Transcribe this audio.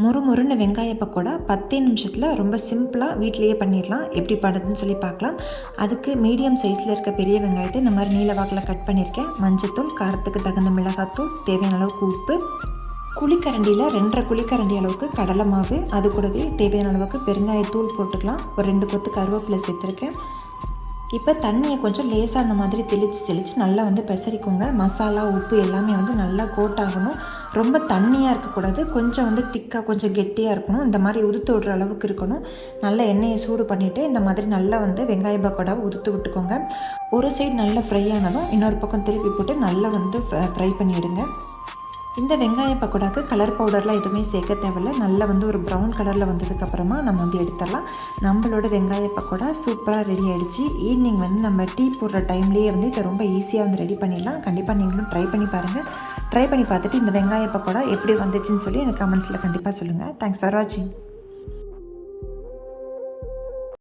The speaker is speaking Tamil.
மொறுமொறுன்னு வெங்காய பக்கோடா 10 நிமிஷத்தில் ரொம்ப சிம்பிளாக வீட்டிலேயே பண்ணிடலாம். எப்படி பண்ணுறதுன்னு சொல்லி பார்க்கலாம். அதுக்கு மீடியம் சைஸில் இருக்க பெரிய வெங்காயத்தை இந்த மாதிரி நீல வாக்கில் கட் பண்ணியிருக்கேன். மஞ்சத்தூள், காரத்துக்கு தகுந்த மிளகாத்தூள், தேவையான அளவுக்கு உப்பு, குழிக்கரண்டியில் 2.5 குழிக்கரண்டி அளவுக்கு கடலை மாவு, அது கூடவே தேவையான அளவுக்கு பெருங்காயத்தூள் போட்டுக்கலாம். ஒரு 2 கொத்து கருவேப்பிலை சேர்த்துருக்கேன். இப்போ தண்ணியை கொஞ்சம் லேசாக அந்த மாதிரி தெளித்து நல்லா பெசரிக்கோங்க. மசாலா, உப்பு எல்லாமே நல்லா கோட் ஆகணும். ரொம்ப தண்ணியாக இருக்கக்கூடாது, கொஞ்சம் திக்காக கொஞ்சம் கெட்டியாக இருக்கணும். இந்த மாதிரி உதுத்து விடுற அளவுக்கு இருக்கணும். நல்லா எண்ணெயை சூடு பண்ணிவிட்டு இந்த மாதிரி நல்லா வெங்காய பக்கோடாவை உதுத்து விட்டுக்கோங்க. ஒரு சைடு நல்லா ஃப்ரை ஆனதும் இன்னொரு பக்கம் திருப்பி போட்டு நல்லா ஃப்ரை பண்ணிவிடுங்க. இந்த வெங்காய பக்கோடாக்கு கலர் பவுடர்லாம் எதுவுமே சேர்க்க தேவையில்லை. நல்லா ஒரு ப்ரௌன் கலரில் வந்ததுக்கப்புறமா நம்ம எடுத்துடலாம். நம்மளோட வெங்காய பக்கோடா சூப்பராக ரெடி ஆகிடுச்சு. ஈவினிங் நம்ம டீ போடுற டைம்லேயே இதை ரொம்ப ஈஸியாக ரெடி பண்ணிடலாம். கண்டிப்பாக நீங்களும் ட்ரை பண்ணி பாருங்கள். ட்ரை பண்ணி பார்த்துட்டு இந்த வெங்காய பக்கோடா எப்படி வந்துச்சுன்னு சொல்லி எனக்கு கமெண்ட்ஸில் கண்டிப்பாக சொல்லுங்கள். தேங்க்ஸ் ஃபார் வாட்சிங்.